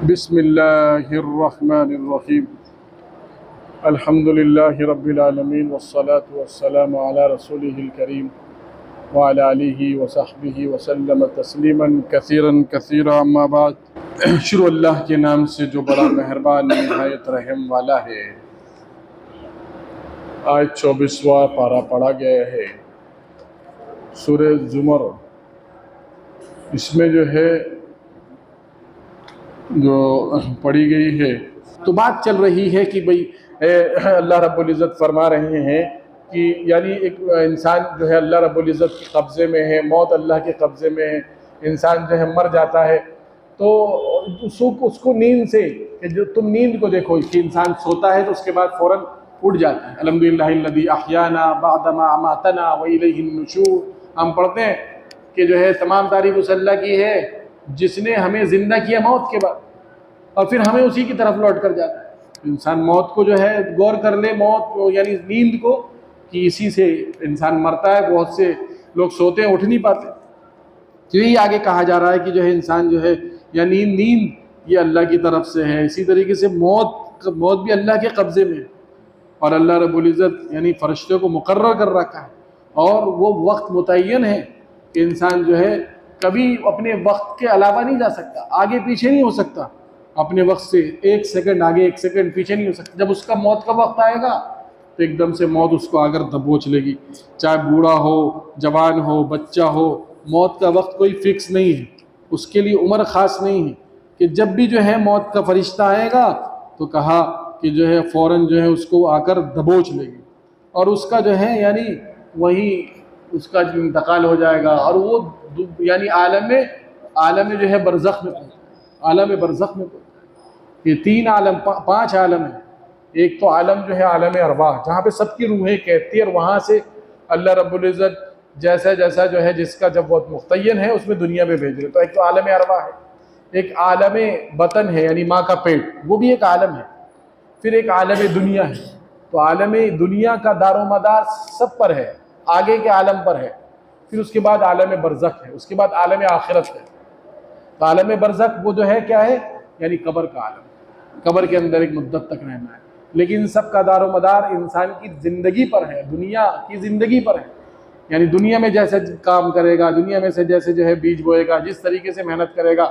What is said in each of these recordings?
बिस्मिल्लाहिर्रहमानिर्रहीम अल्हम्दुलिल्लाहि रब्बिल आलमीन वस्सलातु वस्सलामु अला रसूलिहिल करीम व अला आलिहि व सहबिहि वसल्लम तस्लीमन कसीरन कसीरा अम्मा बाद। शुरू अल्लाह के नाम से जो बड़ा मेहरबान निहायत रहम वाला है। आज 24वां पारा पढ़ा गया है सूरह ज़ुमर। इसमें जो है जो पढ़ी गई है तो बात चल रही है कि भाई अल्लाह रब्बुल इज़्ज़त फरमा रहे हैं कि यानी एक इंसान जो है अल्लाह रब्बुल इज़्ज़त के कब्ज़े में है, मौत अल्लाह के कब्ज़े में है। इंसान जो है मर जाता है तो उसको नींद से कि जो तुम नींद को देखो कि इंसान सोता है तो उसके बाद फ़ौरन उठ जाता है। अल्हम्दुलिल्लाहिल्लज़ी अहयाना बअदमा अमातना व इलैहिन नुशूर। हम पढ़ते हैं कि जो है तमाम तारीफ़ उस अल्लाह की है जिसने हमें ज़िंदा किया मौत के बाद और फिर हमें उसी की तरफ लौट कर जाता है। इंसान मौत को जो है गौर कर ले, मौत यानी नींद को, कि इसी से इंसान मरता है। बहुत से लोग सोते हैं, उठ नहीं पाते। तो यही आगे कहा जा रहा है कि जो है इंसान जो है या नींद ये अल्लाह की तरफ से है। इसी तरीके से मौत भी अल्लाह के कब्ज़े में है और अल्लाह रब्बुल इज़्ज़त यानी फ़रिश्तों को मुकर्रर कर रखा है और वो वक्त मुतय्यन है कि इंसान जो है कभी अपने वक्त के अलावा नहीं जा सकता, आगे पीछे नहीं हो सकता। अपने वक्त से एक सेकंड आगे एक सेकंड पीछे नहीं हो सकता। जब उसका मौत का वक्त आएगा तो एकदम से मौत उसको आकर दबोच लेगी। चाहे बूढ़ा हो, जवान हो, बच्चा हो, मौत का वक्त कोई फिक्स नहीं है, उसके लिए उम्र ख़ास नहीं है कि जब भी जो है मौत का फरिश्ता आएगा तो कहा कि जो है फ़ौरन जो है उसको आकर दबोच लेगी और उसका जो है यानी वही उसका जो इंतकाल हो जाएगा और वो यानी आलम जो है बरज़ख में पहुँचा, आलम बरज़ख में पहुँचा। ये तीन आलम, पांच आलम है। एक तो आलम जो है आलम अरवाह, जहाँ पे सबकी रूहें कहती है और वहाँ से अल्लाह रब्बुल इज़्ज़त जैसा जैसा जो है जिसका जब वक्त मुख्तय्यन है उसमें दुनिया में भेज रहे। तो एक तो आलम अरवाह है, एक आलम बतन है यानी माँ का पेट, वो भी एक आलम है। फिर एक आलम दुनिया है। तो आलम दुनिया का दारोमदार सब पर है, आगे के आलम पर है। फिर उसके बाद आलम बरज़ख है, उसके बाद आलम आखिरत है। तो आलम बरज़ख वो जो है क्या है, यानी कब्र का आलम, कब्र के अंदर एक मुद्दत तक रहना है। लेकिन इन सब का दारोमदार इंसान की ज़िंदगी पर है, दुनिया की ज़िंदगी पर है। यानी दुनिया में जैसे काम करेगा, दुनिया में से जैसे जो है बीज बोएगा, जिस तरीके से मेहनत करेगा,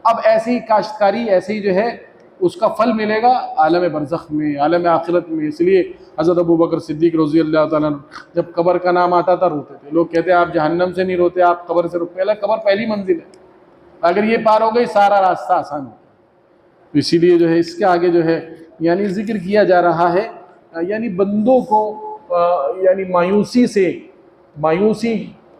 अब ऐसी ही काश्तकारी, ऐसे ही जो है उसका फल मिलेगा आलम बरज़ख में, आलम आखिरत में। इसलिए हज़रत अबू बकर सिद्दीक़ रज़ी अल्लाह ताला जब कब्र का नाम आता था रोते थे। लोग कहते हैं आप जहन्नम से नहीं रोते, आप कब्र से रोते। कब्र पहली मंजिल है, अगर ये पार हो गई सारा रास्ता आसान हो। तो इसीलिए जो है इसके आगे जो है यानी जिक्र किया जा रहा है यानी बंदों को यानी मायूसी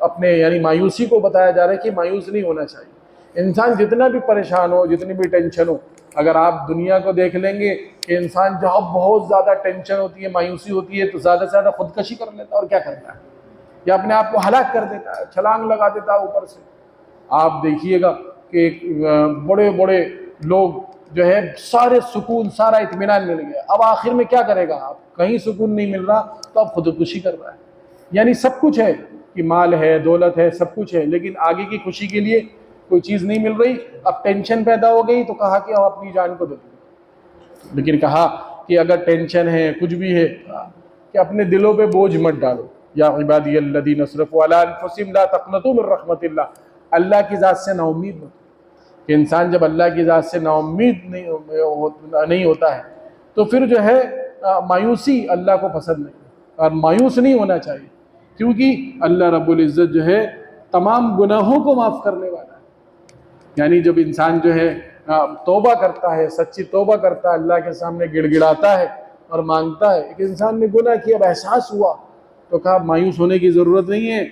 अपने यानी मायूसी को बताया जा रहा है कि मायूस नहीं होना चाहिए। इंसान जितना भी परेशान हो, जितनी भी टेंशन हो, अगर आप दुनिया को देख लेंगे कि इंसान जहाँ बहुत ज़्यादा टेंशन होती है, मायूसी होती है, तो ज़्यादा से ज़्यादा खुदकशी कर लेता है और क्या करता है, या अपने आप को हलाक कर देता है, छलांग लगा देता है ऊपर से। आप देखिएगा कि बड़े बड़े लोग जो है सारे सुकून, सारा इत्मीनान मिल गया, अब आखिर में क्या करेगा, आप कहीं सुकून नहीं मिल रहा तो आप खुदकुशी कर रहा है। यानी सब कुछ है कि माल है, दौलत है, सब कुछ है, लेकिन आगे की खुशी के लिए कोई चीज़ नहीं मिल रही। अब टेंशन पैदा हो गई तो कहा कि हम अपनी जान को दे दें। लेकिन कहा कि अगर टेंशन है, कुछ भी है, कि अपने दिलों पे बोझ मत डालो। या इबादियल्लज़ीना अस्रफ़ू अला अनफुसिहिम ला तक़नतू मिन रहमतिल्लाह, अल्लाह की ज़ात से नाउम्मीद मत। कि इंसान जब अल्लाह की ज़ात से नाउम्मीद नहीं होता है तो फिर जो है मायूसी अल्लाह को पसंद नहीं, और मायूस नहीं होना चाहिए, क्योंकि अल्लाह रब्बुल इज़्ज़त जो है तमाम गुनाहों को माफ़ करने वाला है। यानी जब इंसान जो है तौबा करता है, सच्ची तौबा करता है, अल्लाह के सामने गिड़गिड़ाता है और मांगता है कि इंसान ने गुनाह किया, अब एहसास हुआ, तो कहा मायूस होने की ज़रूरत नहीं है,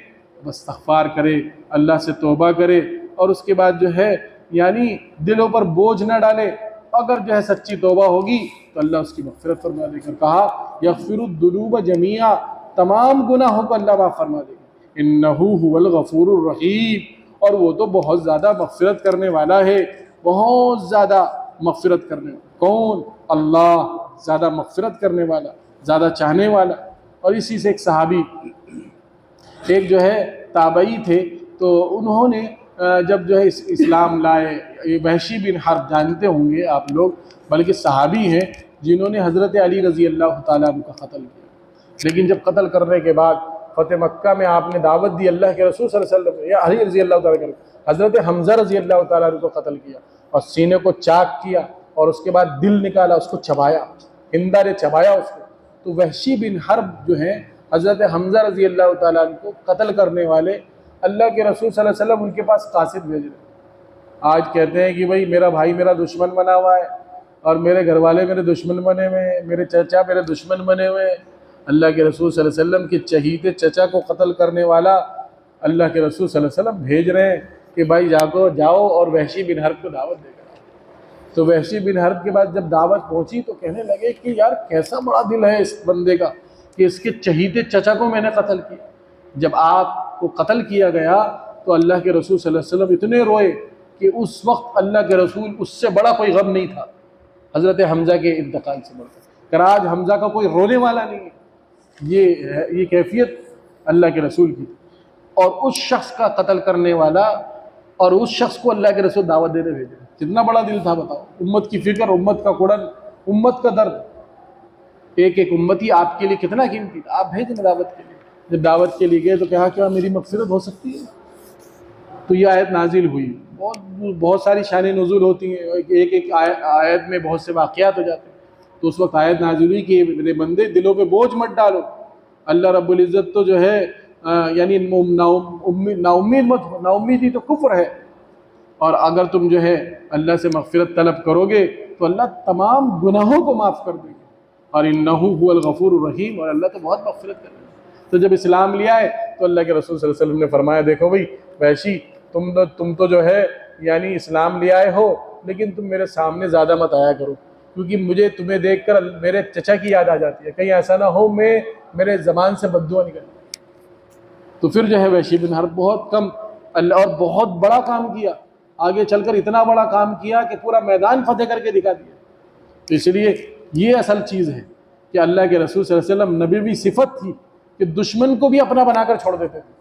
बस इस्तिग़फ़ार करे, अल्लाह से तौबा करे और उसके बाद जो है यानी दिलों पर बोझ न डाले। अगर जो है सच्ची तौबा होगी तो अल्लाह उसकी मग़फ़िरत फरमा देकर कहा यग़फ़िरुद्दुनूब जमीआ, तमाम गुनाहों को अल्लाह माफ़ फरमा देगा। इन्नहु हुवल गफ़ूरुर रहीम, और वो तो बहुत ज़्यादा मग़फ़िरत करने वाला है, बहुत ज़्यादा मग़फ़िरत करने वाला। कौन? अल्लाह, ज़्यादा मग़फ़िरत करने वाला, ज़्यादा चाहने वाला। और इसी से एक सहाबी, एक जो है ताबई थे, तो उन्होंने जब जो है इस्लाम लाए, ये वहशी बिन हर्ब जानते होंगे आप लोग, बल्कि सहाबी हैं जिन्होंने हज़रत अली रज़ी अल्लाह ताला अन्हु का कत्ल किया। लेकिन जब कत्ल करने के बाद फ़तेह मक्का में आपने दावत दी अल्लाह के रसूल सल्लल्लाहु अलैहि वसल्लम, या अली रज़ी अल्लाह ताला कर हज़रत हमज़ा रज़ी अल्लाह ताला अन्हु को कत्ल किया और सीने को चाक किया और उसके बाद दिल निकाला, उसको चबाया, हिंदा ने चबाया उसको। तो वहशी बिन हर्ब जो है हज़रत हमज़ा रज़ी अल्लाह ताला अन्हु को कत्ल करने वाले, अल्लाह के रसूल सल्लल्लाहु अलैहि वसल्लम उनके पास कासिद भेज रहे। आज कहते हैं कि भाई मेरा भाई मेरा दुश्मन बना हुआ है और मेरे घर वाले मेरे दुश्मन बने हुए हैं, मेरे चचा मेरे दुश्मन बने हुए हैं। अल्लाह के रसूल सल्लल्लाहु अलैहि वसल्लम के चहीते चचा को कत्ल करने वाला अल्लाह के रसूल सल्लल्लाहु अलैहि वसल्लम भेज रहे हैं कि भाई जाओ और वहशी बिन हर्ब को दावत देकर आओ। तो वहशी बिन हर्ब के बाद जब दावत पहुंची तो कहने लगे कि यार कैसा बड़ा दिल है इस बंदे का कि इसके चहीते चचा को मैंने कत्ल किया। जब आपको कत्ल किया गया तो अल्लाह के रसूल सल्लल्लाहु अलैहि वसल्लम इतने रोए कि उस वक्त अल्लाह के रसूल उससे बड़ा कोई गम नहीं था हज़रत हमज़ा के इंतकाल से बढ़कर। आज हमज़ा का कोई रोने वाला नहीं है। ये कैफियत अल्लाह के रसूल की। और उस शख्स का कत्ल करने वाला और उस शख्स को अल्लाह के रसूल दावत देने भेजे। कितना बड़ा दिल था बताओ। उम्मत की फ़िक्र, उम्मत का कुड़न, उम्मत का दर्द। एक एक उम्मती आपके लिए कितना कीमती था। आप भेजें दावत के लिए। जब दावत के लिए गए तो कहा क्या मेरी मग़फ़िरत हो सकती है? तो ये आयत नाजिल हुई। बहुत सारी शान नुज़ूल होती हैं, एक एक आयत में बहुत से वाक़यात हो जाते हैं। तो उस वक्त आयत नाजिल हुई कि मेरे बंदे दिलों पे बोझ मत डालो। अल्लाह रब्बुल इज़्ज़त तो जो है यानी नाउम्मीदी तो कुफ्र है। और अगर तुम जो है अल्लाह से मग़फ़िरत तलब करोगे तो अल्लाह तमाम गुनाहों को माफ़ कर देंगे। और इन्नहु हुवल गफ़ूरुर रहीम, और अल्लाह तो बहुत मग़फ़िरत करेगा। तो जब इस्लाम लिया है तो अल्लाह के रसूल सल्लल्लाहु अलैहि वसल्लम ने फरमाया, देखो भाई वैशी तुम तो जो है यानी इस्लाम ले आए हो, लेकिन तुम मेरे सामने ज़्यादा मत आया करो, क्योंकि मुझे तुम्हें देखकर मेरे चचा की याद आ जाती है। कहीं ऐसा ना हो मेरे ज़बान से बद्दुआ निकल। तो फिर जो है वहशी बिन हर्ब बहुत कम और बहुत बड़ा काम किया। आगे चलकर इतना बड़ा काम किया कि पूरा मैदान फतेह करके दिखा दिया। तो इसलिए ये असल चीज़ है कि अल्लाह के रसूल सल्लल्लाहु अलैहि वसल्लम नबी सिफ़त थी कि दुश्मन को भी अपना बनाकर छोड़ देते थे।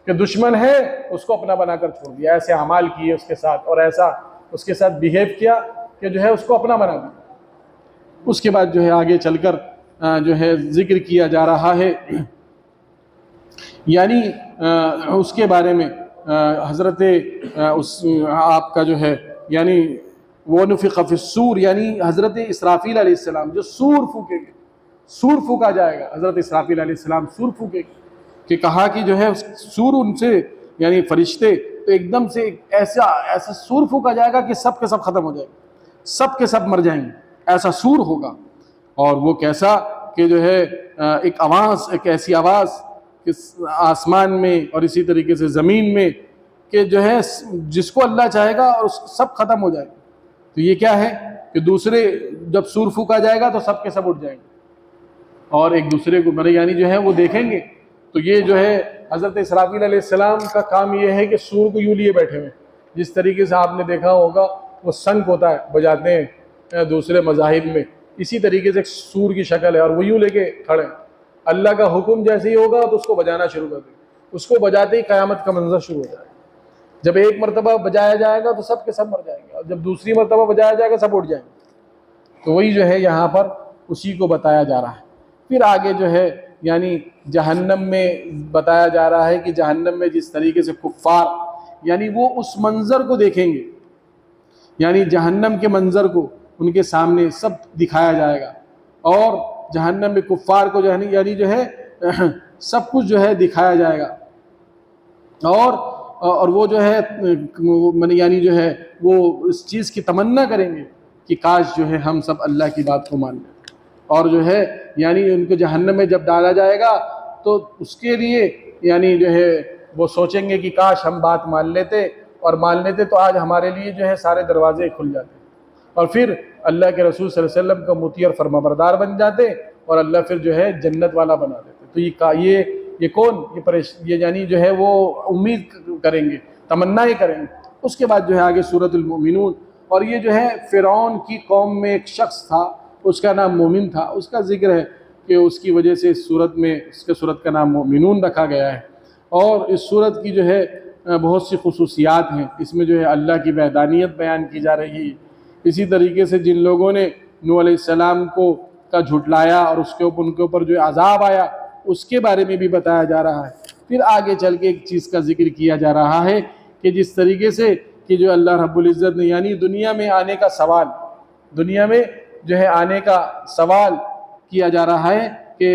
कि दुश्मन है उसको अपना बनाकर छोड़ दिया, ऐसे अमाल किए उसके साथ और ऐसा उसके साथ बिहेव किया कि जो है उसको अपना बना दिया। उसके बाद जो है आगे चलकर जो है जिक्र किया जा रहा है यानी उसके बारे में हज़रत उस आपका जो है यानी वो नुफ़िख़ फ़िस्सूर, यानी हज़रत इसराफ़ील अलैहिस्सलाम जो सूर फूकेंगे, सूर फूका जाएगा। हज़रत इसराफ़ील अलैहिस्सलाम सूर फूकेंगे कि कहा कि जो है सूर उनसे यानी फरिश्ते तो एकदम से ऐसा सूर फूका जाएगा कि सब के सब ख़त्म हो जाएंगे, सब के सब मर जाएंगे, ऐसा सूर होगा। और वो कैसा कि जो है एक आवाज़, एक ऐसी आवाज़ कि आसमान में और इसी तरीके से ज़मीन में कि जो है जिसको अल्लाह चाहेगा और सब ख़त्म हो जाएगा। तो ये क्या है कि दूसरे जब सूर फूका जाएगा तो सब के सब उठ जाएंगे और एक दूसरे को मरे यानी जो है वो देखेंगे। तो ये जो है हज़रत इसराफ़ील अलैहिस्सलाम का काम ये है कि सूर को यूँ लिए बैठे हुए, जिस तरीके से आपने देखा होगा वो शंख होता है बजाते हैं दूसरे मज़ाहिब में, इसी तरीके से एक सूर की शक्ल है और वो यूँ लेके खड़े हैं। अल्लाह का हुक्म जैसे ही होगा तो उसको बजाना शुरू कर देंगे, उसको बजाते ही क़यामत का मंजर शुरू हो जाएगा। जब एक मरतबा बजाया जाएगा तो सब के सब मर जाएंगे और जब दूसरी मरतबा बजाया जाएगा सब उठ जाएंगे। तो वही जो है यहाँ पर उसी को बताया जा रहा है। फिर आगे जो है यानी जहन्नम में बताया जा रहा है कि जहन्नम में जिस तरीके से कुफ़ार यानी वो उस मंज़र को देखेंगे, यानी जहन्नम के मंज़र को उनके सामने सब दिखाया जाएगा और जहन्नम में कुफ़ार को यानी जो है सब कुछ जो है दिखाया जाएगा। और वो जो है यानी जो है वो इस चीज़ की तमन्ना करेंगे कि काश जो है हम सब अल्लाह की बात को मान लें। और जो है यानी उनको जहन्नम में जब डाला जाएगा तो उसके लिए यानी जो है वो सोचेंगे कि काश हम बात मान लेते और मान लेते तो आज हमारे लिए जो है सारे दरवाजे खुल जाते और फिर अल्लाह के रसूल सल्लल्लाहु अलैहि वसल्लम का मुती और फरमाबरदार बन जाते और अल्लाह फिर जो है जन्नत वाला बना देते। तो ये कौन ये यानी जो है वो उम्मीद करेंगे, तमन्ना ही करेंगे। उसके बाद जो है आगे सूरतुल मोमिनून, और ये जो है फ़िरौन की कौम में एक शख्स था, उसका नाम मोमिन था, उसका जिक्र है कि उसकी वजह से इस सूरत में इसके सूरत का नाम मोमिनून रखा गया है। और इस सूरत की जो है बहुत सी खुसूसियात हैं। इसमें जो है अल्लाह की वहदानियत बयान की जा रही है। इसी तरीके से जिन लोगों ने नूह अलैहिस्सलाम को का झुटलाया और उनके ऊपर जो अजाब आया उसके बारे में भी बताया जा रहा है। फिर आगे चल के एक चीज़ का जिक्र किया जा रहा है कि जिस तरीके से कि जो अल्लाह रब्बुल इज़्ज़त ने यानी दुनिया में आने का सवाल, दुनिया में जो है आने का सवाल किया जा रहा है कि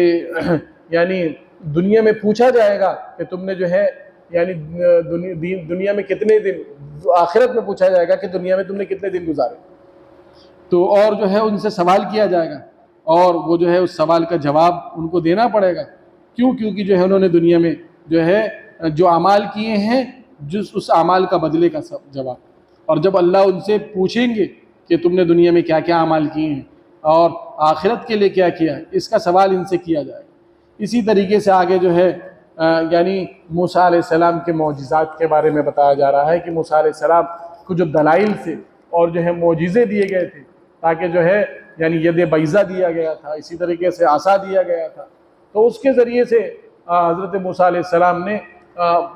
यानी दुनिया में पूछा जाएगा कि तुमने जो है यानी दुनिया में कितने दिन, आखिरत में पूछा जाएगा कि दुनिया में तुमने कितने दिन गुजारे। तो और जो है उनसे सवाल किया जाएगा और वो जो है उस सवाल का जवाब उनको देना पड़ेगा। क्यों? क्योंकि जो है उन्होंने दुनिया में जो है जो अमाल किए हैं जिस उस अमाल का बदले का जवाब। और जब अल्लाह उनसे पूछेंगे कि तुमने दुनिया में क्या क्या अमाल किए हैं और आखिरत के लिए क्या किया है, इसका सवाल इनसे किया जाएगा। इसी तरीके से आगे जो है यानी मूसा अलैहिस्सलाम के मौजिज़ात के बारे में बताया जा रहा है कि मूसा अलैहिस्सलाम को जो दलाइल से और जो है मौजिज़े दिए गए थे, ताकि जो है यानी यद बैज़ा दिया गया था, इसी तरीके से आसा दिया गया था, तो उसके ज़रिए से हज़रत मूसा अलैहिस्सलाम ने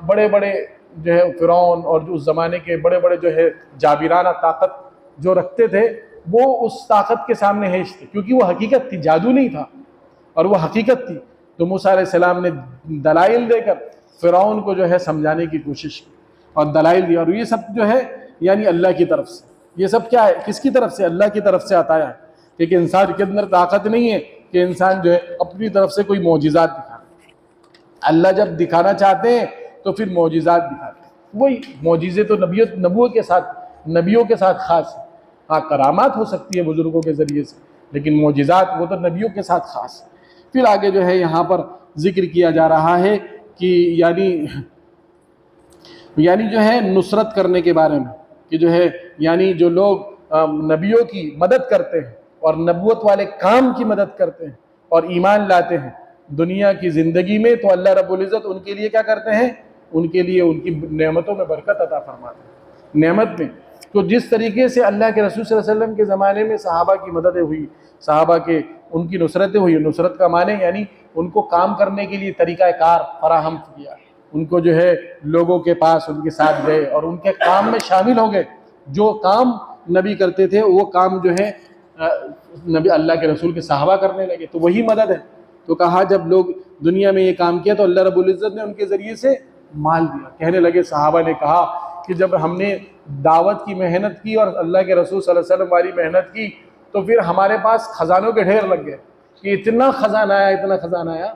बड़े बड़े जो है फ़िरौन और जो उस ज़माने के बड़े बड़े जो है जाबिराना ताकत जो रखते थे वो उस ताकत के सामने हेज थे, क्योंकि वो हकीकत थी, जादू नहीं था और वो हकीकत थी। तो मूसा अलैहिस्सलाम ने दलाइल देकर फ़िरौन को जो है समझाने की कोशिश की और दलाइल दिया। और ये सब जो है यानी अल्लाह की तरफ से, ये सब क्या है, किसकी तरफ से? अल्लाह की तरफ से आता है। क्योंकि इंसान के अंदर ताकत नहीं है कि इंसान जो है अपनी तरफ से कोई मौजिज़ात दिखाए। अल्लाह जब दिखाना चाहते हैं तो फिर मौजिज़ात दिखाते हैं। वही मौजिज़े तो नबियों के साथ ख़ास है। हाँ, करामात हो सकती है बुज़ुर्गों के ज़रिए से, लेकिन मौजिज़ात वो तो नबियों के साथ ख़ास है। फिर आगे जो है यहाँ पर जिक्र किया जा रहा है कि यानी जो है नुसरत करने के बारे में, कि जो है यानी जो लोग नबियों की मदद करते हैं और नबूवत वाले काम की मदद करते हैं और ईमान लाते हैं दुनिया की ज़िंदगी में, तो अल्लाह रब्बुल इज़्ज़त उनके लिए क्या करते हैं? उनके लिए उनकी नेमतों में बरकत अता फरमाते हैं। नेमत में तो जिस तरीके से अल्लाह के रसूल सल्लल्लाहु अलैहि वसल्लम के ज़माने में सहाबा की मददें हुई, सहाबा के उनकी नुसरतें हुई। नुसरत का माने यानी उनको काम करने के लिए तरीक़ा कार फराहम किया, उनको जो है लोगों के पास उनके साथ गए और उनके काम में शामिल हो गए। जो काम नबी करते थे वो काम जो है नबी अल्लाह के रसूल के सहाबा करने लगे, तो वही मदद है। तो कहा जब लोग दुनिया में ये काम किया तो अल्लाह रब्बुल इज़्ज़त ने उनके ज़रिए से माल दिया। कहने लगे, सहाबा ने कहा कि जब हमने दावत की मेहनत की और अल्लाह के रसूल सल्लल्लाहु अलैहि वसल्लम वाली मेहनत की तो फिर हमारे पास ख़जानों के ढेर लग गए कि इतना ख़जाना आया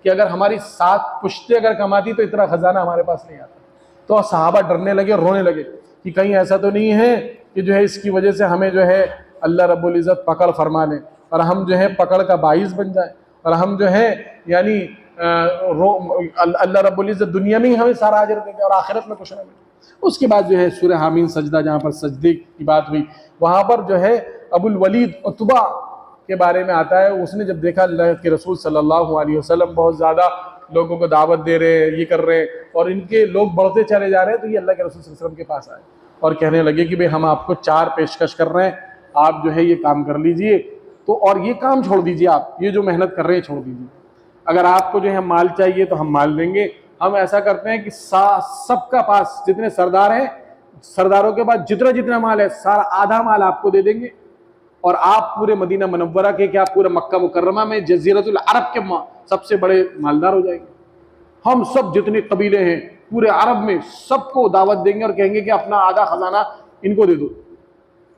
कि अगर हमारी 7 पुश्तें अगर कमाती तो इतना ख़जाना हमारे पास नहीं आता। तो सहाबा डरने लगे और रोने लगे कि कहीं ऐसा तो नहीं है कि जो है इसकी वजह से हमें जो है अल्लाह रब्बुल इज़्ज़त पकड़ फरमा लें और हम जो है पकड़ का बाइस बन जाए और हम जो है यानी अल्लाह रब्बुल इज़्ज़त दुनिया में ही हमें सारा अजर देंगे और आखिरत में कुछ ना मिले। उसके बाद जो है सूरह हामीन सजदा, जहाँ पर सजदे की बात हुई, वहाँ पर जो है अबुल वलीद उतबा के बारे में आता है। उसने जब देखा अल्लाह के रसूल सल्लल्लाहु अलैहि वसल्लम बहुत ज़्यादा लोगों को दावत दे रहे हैं, ये कर रहे हैं और इनके लोग बढ़ते चले जा रहे हैं, तो ये अल्लाह के रसूल सल्लल्लाहु अलैहि वसल्लम के पास आए और कहने लगे कि भाई हम आपको 4 पेशकश कर रहे हैं, आप जो है ये काम कर लीजिए। तो और ये काम छोड़ दीजिए, आप ये जो मेहनत कर रहे हैं छोड़ दीजिए। अगर आपको जो है माल चाहिए तो हम माल देंगे। हम ऐसा करते हैं कि सबका पास जितने सरदार हैं, सरदारों के पास जितना माल है सारा आधा माल आपको दे देंगे और आप पूरे मदीना मुनव्वरा के, क्या पूरे मक्का मुकर्रमा में जज़ीरतुल अरब के सबसे बड़े मालदार हो जाएंगे। हम सब जितने कबीले हैं पूरे अरब में सबको दावत देंगे और कहेंगे कि अपना आधा खजाना इनको दे दो।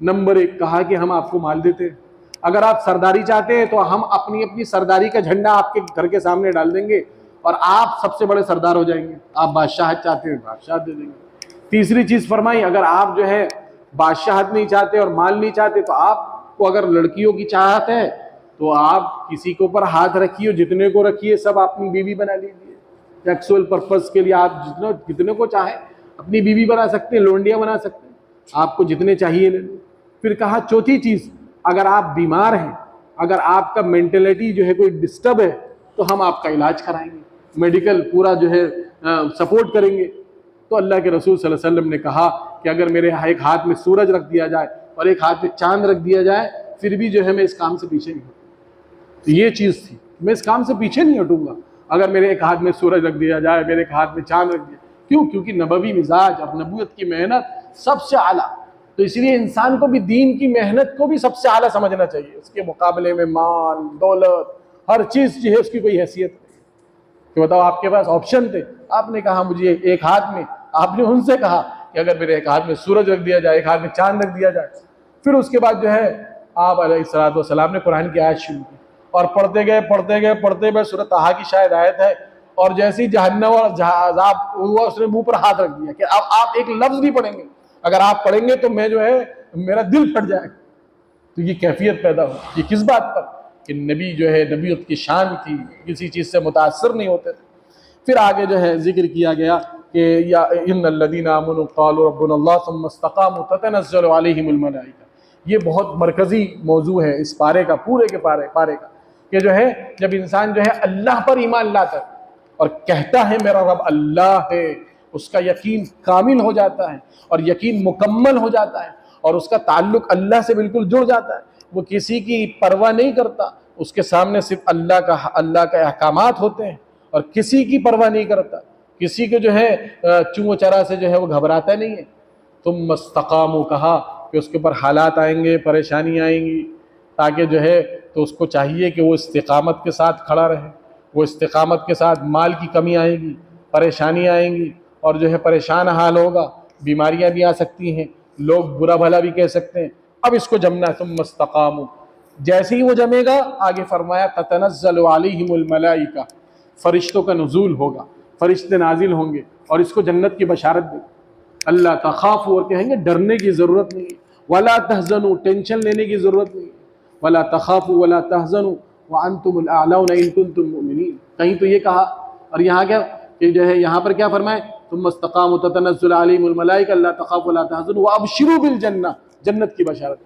नंबर 1 कहा कि हम आपको माल देते हैं। अगर आप सरदारी चाहते हैं तो हम अपनी सरदारी का झंडा आपके घर के सामने डाल देंगे और आप सबसे बड़े सरदार हो जाएंगे। आप बादशाहत चाहते हैं, बादशाहत दे देंगे। तीसरी चीज़ फरमाई, अगर आप जो है बादशाहत नहीं चाहते और माल नहीं चाहते तो आपको अगर लड़कियों की चाहत है तो आप किसी के ऊपर हाथ रखिए, जितने को रखिए सब अपनी बीवी बना लीजिए। सेक्सुअल पर्पस के लिए आप जितने को चाहे अपनी बीवी बना सकते हैं, लोंडियाँ बना सकते हैं, आपको जितने चाहिए ले लो। फिर कहा चौथी चीज़, अगर आप बीमार हैं, अगर आपका मेंटलिटी जो है कोई डिस्टर्ब है तो हम आपका इलाज कराएंगे, मेडिकल पूरा जो है सपोर्ट करेंगे। तो अल्लाह के रसूल सल्लल्लाहु अलैहि वसल्लम ने कहा कि अगर मेरे एक हाथ में सूरज रख दिया जाए और एक हाथ में चांद रख दिया जाए फिर भी जो है मैं इस काम से पीछे नहीं हटूँगा। तो ये चीज़ थी, मैं इस काम से पीछे नहीं हटूँगा। अगर मेरे एक हाथ में सूरज रख दिया जाए, मेरे एक हाथ में चांद रख दिया, क्यों? क्योंकि नबवी मिजाज और नबूवत की मेहनत सबसे आला, तो इसलिए इंसान को भी दीन की मेहनत को भी सबसे आला समझना चाहिए। उसके मुकाबले में माल दौलत हर चीज़ जो है उसकी कोई हैसियत नहीं। कि बताओ आपके पास ऑप्शन थे, आपने कहा मुझे एक हाथ में, आपने उनसे कहा कि अगर मेरे एक हाथ में सूरज रख दिया जाए, एक हाथ में चांद रख दिया जाए। फिर उसके बाद जो है आप अलैहिस्सलाम ने कुरान की आयत शुरू की और पढ़ते गए सूरह ताहा की शायद आयत है, और जैसे ही जहन्नम और अज़ाब हुआ उसने मुंह पर हाथ रख दिया कि अब आप एक लफ्ज नहीं पढ़ेंगे, अगर आप पढ़ेंगे तो मैं जो है मेरा दिल फट जाएगा। तो ये कैफियत पैदा हो, ये किस बात पर? कि नबी जो है नबीयत की शान थी, किसी चीज़ से मुतासर नहीं होते थे। फिर आगे जो है जिक्र किया गया कि या इन्नल्लज़ीना आमनू क़ालू रब्बुनल्लाह सुम्मा इस्तक़ामू ततनज़्ज़लु अलैहिमुल मलाइका। ये बहुत मरकज़ी मौजू है इस पारे का, पूरे के पारे का, कि जो है जब इंसान जो है अल्लाह पर ईमान लाता है और कहता है मेरा रब अल्लाह है, उसका यकीन कामिल हो जाता है और यकीन मुकम्मल हो जाता है और उसका ताल्लुक अल्लाह से बिल्कुल जुड़ जाता है। वो किसी की परवाह नहीं करता, उसके सामने सिर्फ अल्लाह का अहकामात होते हैं और किसी की परवाह नहीं करता, किसी को जो है चूँ चरा से जो है वो घबराता नहीं है। तुम मस्तकामो कहा कि उसके ऊपर हालात आएंगे, परेशानी आएंगी, ताकि जो है तो उसको चाहिए कि वो इस्तिकामत के साथ खड़ा रहे। वो इस्तिकामत के साथ माल की कमी आएगी, परेशानी आएंगी और जो है परेशान हाल होगा, बीमारियां भी आ सकती हैं, लोग बुरा भला भी कह सकते हैं। अब इसको जमना है, तुम मस्तकामो, जैसे ही वो जमेगा आगे फरमाया ततनज़्ज़लु अलैहिमुल मलाइका, फरिश्तों का नुज़ूल होगा, फरिश्ते नाजिल होंगे और इसको जन्नत की बशारत दे। अल्लाह तख़ाफ़ू, और कहेंगे डरने की ज़रूरत नहीं, वला तहज़नु, टेंशन लेने की ज़रूरत नहीं, वला तख़ाफ़ू वला तहज़नु व अंतुमुल अअलौना इन कुंतुम मुमिनीन। कहीं तो ये कहा, और यहाँ क्या कि जो है यहाँ पर क्या फरमाए, तुम मस्तकामू ततनज़्ज़लु अलैहिमुल मलाइका अल्ला तख़ाफ़ू वला तहज़नु व अबशिरू बिल जन्नह, जन्नत की बशारत,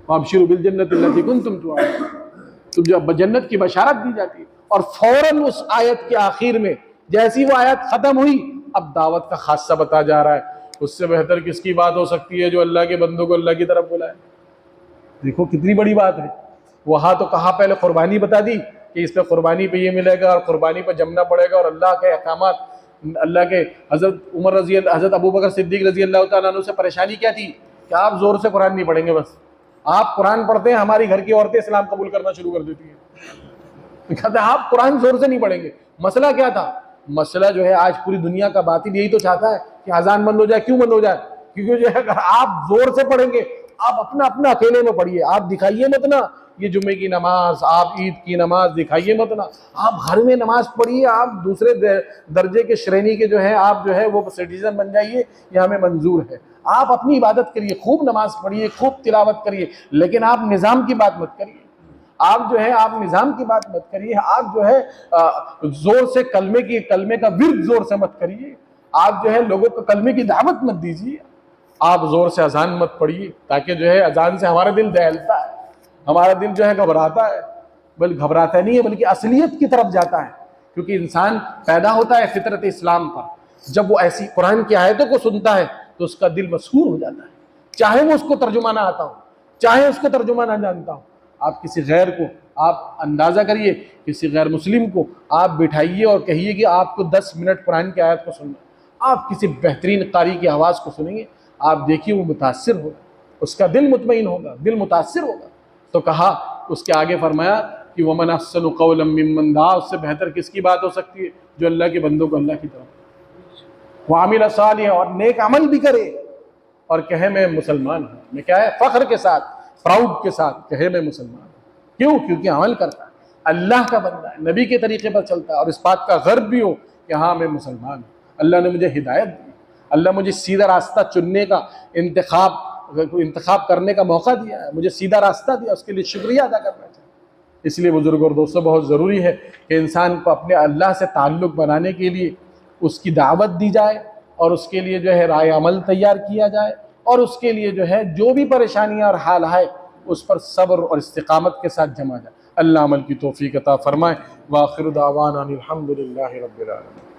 व अबशिरू बिल जन्नति अल्लती कुंतुम तुअदून, तुम जब जन्नत की बशारत दी जाती है। और फौरन उस आयत के आखिर में जैसी वो आयत खत्म हुई, अब दावत का खासा बता जा रहा है। उससे बेहतर किसकी बात हो सकती है जो अल्लाह के बंदों को अल्लाह की तरफ बुलाए। देखो कितनी बड़ी बात है। वहाँ तो कहा पहले कुर्बानी बता दी कि इस पर कुर्बानी पे ये मिलेगा और कुर्बानी पे जमना पड़ेगा, और अल्लाह के अहकामात, अल्लाह के हज़रत अबू बकर सिद्दीक़ रज़ी अल्लाह तआला अन्हु से परेशानी क्या थी कि आप ज़ोर से कुरान नहीं पढ़ेंगे, बस आप कुरान पढ़ते हैं हमारी घर की औरतें इस्लाम कबूल करना शुरू कर देती हैं। कहते हैं आप कुरान जोर से नहीं पढ़ेंगे। मसला क्या था? मसला जो है आज पूरी दुनिया का बातिल यही तो चाहता है कि अजान बंद हो जाए। क्यों बंद हो जाए? क्योंकि जो है अगर आप जोर से पढ़ेंगे, आप अपना अपना अकेले में पढ़िए, आप दिखाइए मत ना ये जुम्मे की नमाज, आप ईद की नमाज दिखाइए मत ना, आप घर में नमाज पढ़िए, आप दूसरे दर्जे के श्रेणी के जो है आप जो है वो सिटीजन बन जाइए, ये हमें मंजूर है। आप अपनी इबादत करिए, खूब नमाज पढ़िए, खूब तिलावत करिए, लेकिन आप निज़ाम की बात मत करिए। आप जो है आप निज़ाम की बात मत करिए। आप जो है जोर से कलमे का विर्द जोर से मत करिए। आप जो है लोगों को कलमे की दावत मत दीजिए। आप जोर से अजान मत पढ़िए, ताकि जो है अजान से हमारा दिल दहलता है, हमारा दिल जो है घबराता है, बल्कि घबराता नहीं है बल्कि असलियत की तरफ जाता है। क्योंकि इंसान पैदा होता है फितरत इस्लाम पर। जब वो ऐसी कुरान की आयतों को सुनता है तो उसका दिल मसहूर हो जाता है, चाहे वो उसको तर्जुमा ना आता हो, चाहे उसको तर्जुमा ना जानता हो। आप किसी गैर को आप अंदाज़ा करिए, किसी गैर मुस्लिम को आप बिठाइए और कहिए कि आपको 10 मिनट कुरान की आयत को सुनना, आप किसी बेहतरीन कारी की आवाज़ को सुनेंगे, आप देखिए वो मुतासिर होगा, उसका दिल मुतमईन होगा, दिल मुतासिर होगा। तो कहा उसके आगे फरमाया कि वमन अहसनु क़ौलन मिम्मन दआ, उससे बेहतर किसकी बात हो सकती है जो अल्लाह के बंदों को अल्लाह की तरफ व अमिल सालिहा, और नेक अमल भी करे और कहे मैं मुसलमान हूँ। मैं क्या है फ़ख्र के साथ, प्राउड के साथ कहे मैं मुसलमान हूँ। क्यों? क्योंकि अमल करता है, अल्लाह का बंदा है, नबी के तरीके पर चलता है और इस बात का गर्व भी हो कि हाँ मैं मुसलमान हूँ, अल्लाह ने मुझे हिदायत दी, अल्लाह मुझे सीधा रास्ता चुनने का इंतखाब करने का मौका दिया है, मुझे सीधा रास्ता दिया, उसके लिए शुक्रिया अदा करना चाहिए। इसलिए बुजुर्ग और दोस्तों बहुत ज़रूरी है कि इंसान को अपने अल्लाह से ताल्लुक़ बनाने के लिए उसकी दावत दी जाए और उसके लिए जो है राय अमल तैयार किया जाए और उसके लिए जो है जो भी परेशानियाँ और हाल है उस पर सब्र और इस्तिकामत के साथ जमा जाए। अल्लाह अमल की तौफीक अता फरमाए। व आखिर दावाना अनिल हम्दुलिल्लाहि रब्बिल आलमीन।